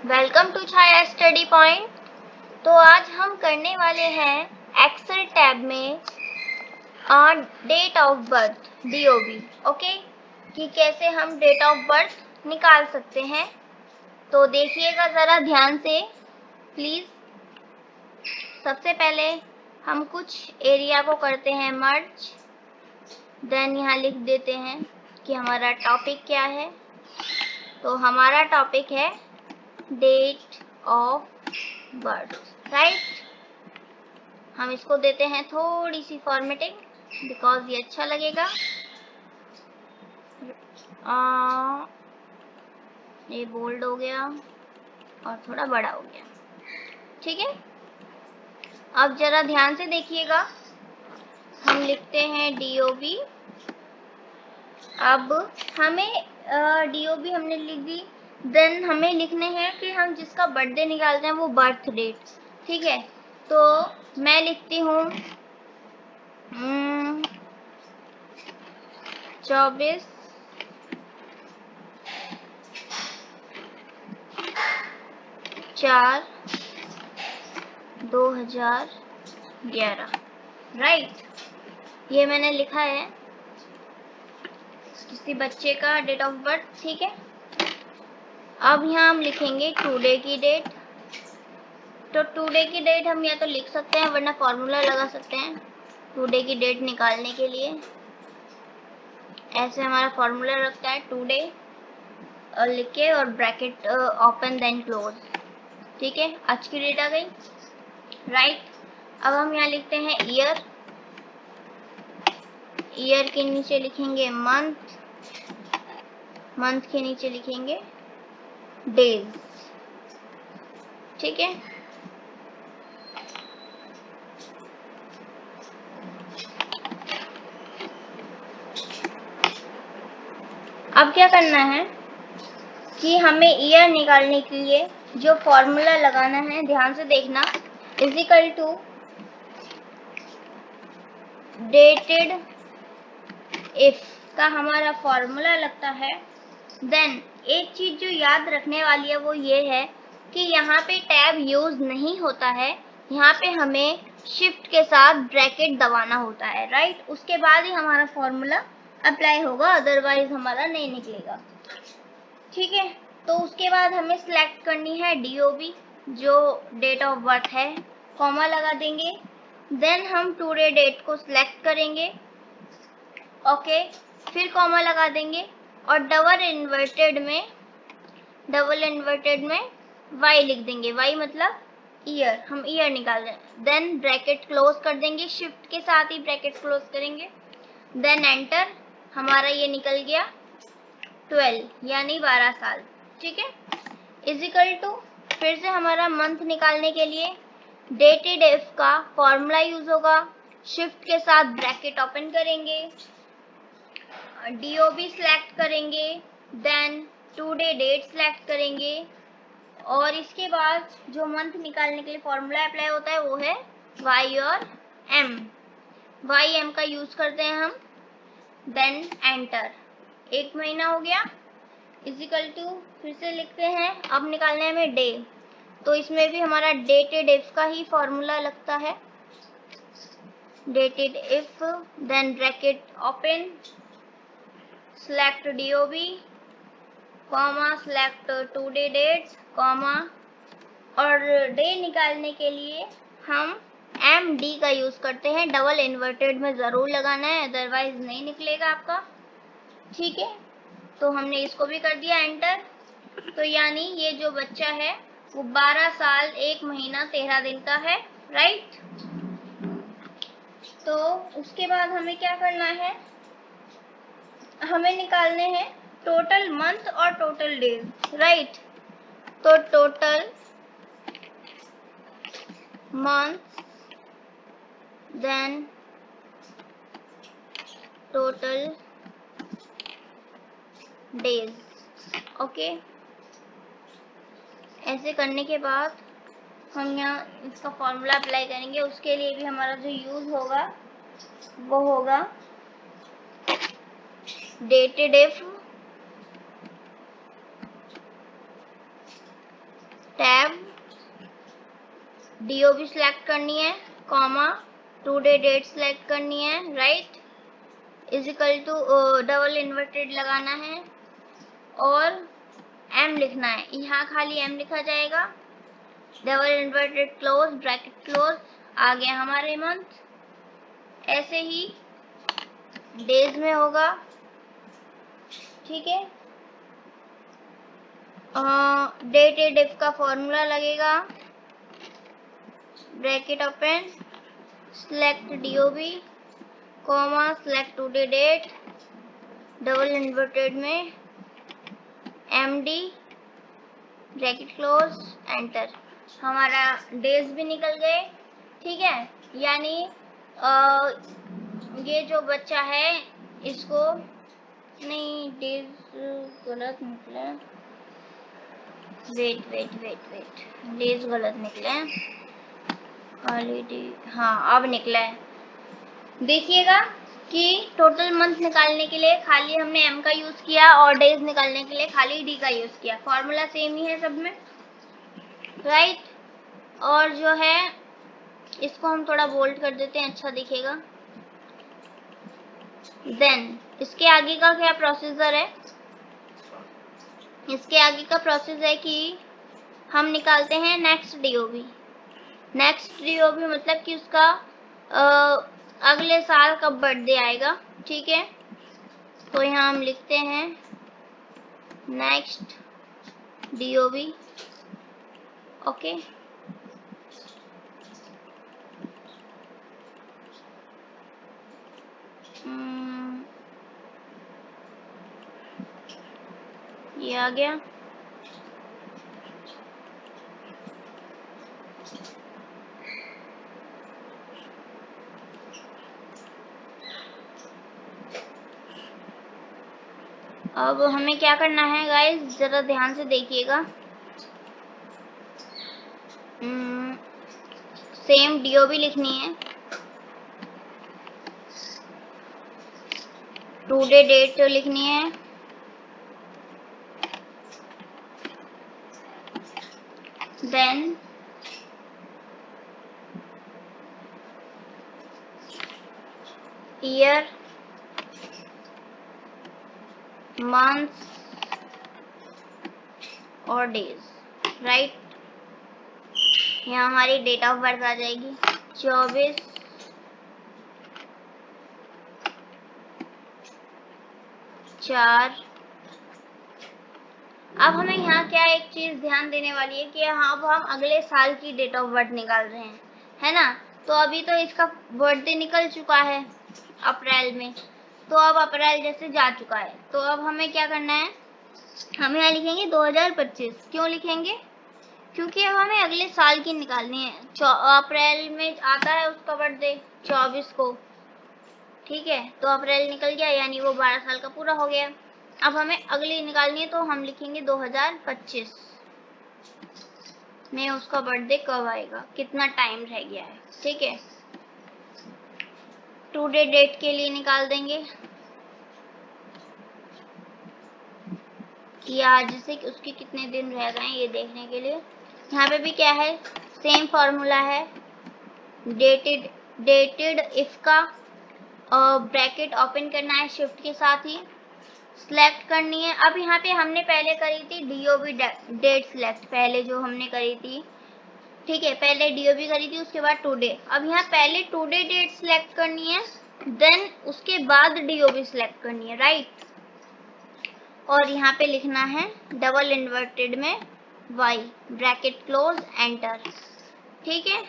Welcome to Chhaya study point. तो आज हम करने वाले हैं एक्सेल टैब में date of birth DOB। Okay, कि कैसे हम डेट ऑफ बर्थ निकाल सकते हैं। तो देखिएगा ज़रा ध्यान से प्लीज़। सबसे पहले हम कुछ एरिया को करते हैं मर्ज, देन यहाँ लिख देते हैं कि हमारा टॉपिक क्या है। तो हमारा टॉपिक है डेट ऑफ बर्थ, राइट। हम इसको देते हैं थोड़ी सी फॉर्मेटिंग बिकॉज ये अच्छा लगेगा। ये बोल्ड हो गया और थोड़ा बड़ा हो गया, ठीक है। अब जरा ध्यान से देखिएगा, हम लिखते हैं DOB। अब हमें DOB हमने लिख दी, देन हमें लिखने हैं कि हम जिसका बर्थडे निकालते हैं वो बर्थ डेट, ठीक है। तो मैं लिखती हूँ 24/4/2011, राइट। ये मैंने लिखा है किसी बच्चे का डेट ऑफ बर्थ, ठीक है। अब यहाँ हम लिखेंगे टुडे की डेट। तो टुडे की डेट हम या तो लिख सकते हैं वरना फॉर्मूला लगा सकते हैं टुडे की डेट निकालने के लिए। ऐसे हमारा फॉर्मूला रखता है टुडे लिख के और ब्रैकेट ओपन देन क्लोज, ठीक है। आज की डेट आ गई, राइट। अब हम यहाँ लिखते हैं ईयर। ईयर के नीचे लिखेंगे मंथ, मंथ के नीचे लिखेंगे डेज, ठीक है। अब क्या करना है कि हमें ईयर निकालने के लिए जो फॉर्मूला लगाना है, ध्यान से देखना, इजिकल टू डेटेड इफ का हमारा फॉर्मूला लगता है। देन एक चीज जो याद रखने वाली है वो ये है कि यहाँ पे टैब यूज नहीं होता है, यहाँ पे हमें शिफ्ट के साथ ब्रैकेट दबाना होता है, राइट। उसके बाद ही हमारा फॉर्मूला अप्लाई होगा, अदरवाइज हमारा नहीं निकलेगा, ठीक है। तो उसके बाद हमें सिलेक्ट करनी है DOB जो डेट ऑफ बर्थ है, कॉमा लगा देंगे। देन हम टुडे डेट को सिलेक्ट करेंगे, ओके, फिर कॉमा लगा देंगे और डबल इन्वर्टेड में y लिख देंगे। y मतलब ईयर, हम ईयर निकाल रहे हैं। देन ब्रैकेट क्लोज कर देंगे, शिफ्ट के साथ ही ब्रैकेट क्लोज करेंगे। देन एंटर, हमारा ये निकल गया 12 यानी 12 साल, ठीक है। इजिकल टू, फिर से हमारा मंथ निकालने के लिए डेटेड इफ का फॉर्मूला यूज होगा, शिफ्ट के साथ ब्रैकेट ओपन करेंगे, DOB सिलेक्ट करेंगे, देन टुडे डेट सिलेक्ट करेंगे और इसके बाद जो मंथ निकालने के लिए फॉर्मूला अप्लाई होता है वो है Y और M। YM का यूज करते हैं हम। देन एंटर, 1 महीना हो गया। इजिकल टू, फिर से लिखते हैं, अब निकालने है हमें डे। तो इसमें भी हमारा डेटेड इफ का ही फॉर्मूला लगता है, dated if, then bracket open, select DOB, comma select today dates, comma, और डे निकालने के लिए हम MD का यूज करते हैं। डबल इन्वर्टेड में जरूर लगाना है, अदरवाइज नहीं निकलेगा आपका, ठीक है। तो हमने इसको भी कर दिया एंटर। तो यानी ये जो बच्चा है वो 12 साल 1 महीना 13 दिन का है, राइट। तो उसके बाद हमें क्या करना है, हमें निकालने हैं टोटल मंथ और टोटल डेज, राइट। तो total month, then total days, okay. ऐसे करने के बाद हम यहाँ इसका फॉर्मूला अप्लाई करेंगे। उसके लिए भी हमारा जो यूज होगा वो होगा dated if, tab DOB select करनी है, comma today date select करनी है, right, is equal to double inverted लगाना है और M लिखना है। यहाँ खाली M लिखा जाएगा, double inverted close bracket close, आ गया हमारे मंथ। ऐसे ही डेज में होगा, ठीक है। डेटेड इफ का फॉर्मूला लगेगा, bracket open, select DOB, comma select today date, double inverted में MD, ब्रैकेट क्लोज, एंटर। हमारा डेज भी निकल गए, ठीक है। यानी ये जो बच्चा है इसको नहीं, डेज गलत निकले, वेट, डेज गलत निकले, खाली डी, हाँ अब निकला है। देखिएगा कि टोटल मंथ निकालने के लिए खाली हमने M का यूज किया और डेज निकालने के लिए खाली D का यूज किया। फॉर्मूला सेम ही है सब में, राइट। और जो है इसको हम थोड़ा बोल्ड कर देते हैं, अच्छा दिखेगा। देन इसके आगे का क्या प्रोसीजर है, इसके आगे का प्रोसेस है कि हम निकालते हैं नेक्स्ट DOB। नेक्स्ट DOB मतलब कि उसका अगले साल कब बर्थडे आएगा, ठीक है। तो यहाँ हम लिखते हैं नेक्स्ट DOB, ओके। ये आ गया। अब हमें क्या करना है गाइस, जरा ध्यान से देखिएगा। सेम DOB लिखनी है, टुडे डेट लिखनी है, देन ईयर, मंथ और डेज, राइट। यहाँ हमारी डेट ऑफ बर्थ आ जाएगी 24/4। अब हमें यहाँ क्या एक चीज ध्यान देने वाली है कि यहाँ अब हम अगले साल की डेट ऑफ बर्थ निकाल रहे हैं, है ना। तो अभी तो इसका बर्थडे निकल चुका है अप्रैल में, तो अब अप्रैल जैसे जा चुका है, तो अब हमें क्या करना है, हम यहाँ लिखेंगे 2025। क्यों लिखेंगे, क्योंकि अब हमें अगले साल की निकालनी है। अप्रैल में आता है उसका बर्थडे 24 को, ठीक है। तो अप्रैल निकल गया, यानी वो 12 साल का पूरा हो गया। अब हमें अगली निकालनी है, तो हम लिखेंगे 2025 में उसका बर्थडे कब आएगा, कितना टाइम रह गया है, ठीक है। टुडे डेट के लिए निकाल देंगे कि आज से उसके कितने दिन रह गए ये देखने के लिए। यहाँ पे भी क्या है, सेम फॉर्मूला है, डेटेड इफ का ब्रैकेट ओपन करना है शिफ्ट के साथ ही, सिलेक्ट करनी है। अब यहाँ पे हमने पहले करी थी DOB डेट सिलेक्ट, पहले जो हमने करी थी, ठीक है। पहले DOB करी थी, उसके बाद टुडे। अब यहाँ पहले टुडे डेट सिलेक्ट करनी है, देन उसके बाद DOB सिलेक्ट करनी है, राइट। और यहाँ पे लिखना है डबल इन्वर्टेड में Y, ब्रैकेट क्लोज, एंटर, ठीक है,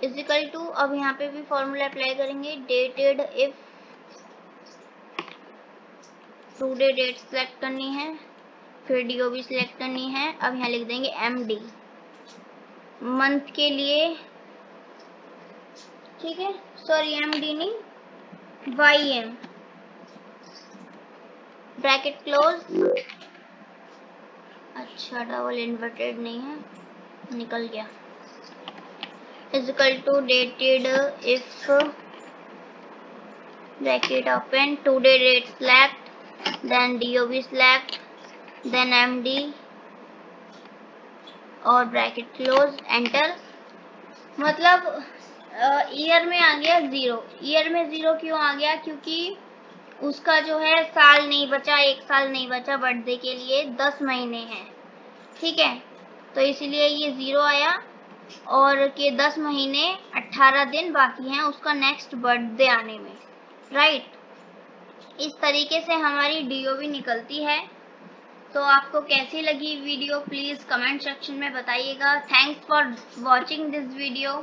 इजिकल टू। अब यहाँ पे भी फॉर्मूला अप्लाई करेंगे, dated if today date select करनी है, फिर DOB सिलेक्ट करनी है। अब यहाँ लिख देंगे MD मंथ के लिए, ठीक है, सॉरी MD नहीं, YM, ब्रैकेट क्लोज, अच्छा डबल इन्वर्टेड नहीं है, निकल गया, is equal to dated if bracket open, today date select, then DOB select, then MD, और ब्रैकेट क्लोज, एंटर। मतलब ईयर में आ गया 0। ईयर में 0 क्यों आ गया? क्योंकि उसका जो है साल नहीं बचा, 1 साल नहीं बचा बर्थडे के लिए, 10 महीने हैं, ठीक है, तो इसीलिए ये 0 आया। और के 10 महीने 18 दिन बाकी हैं उसका नेक्स्ट बर्थडे आने में, राइट। इस तरीके से हमारी DOB निकलती है। तो आपको कैसी लगी वीडियो प्लीज कमेंट सेक्शन में बताइएगा। Thanks for watching this video.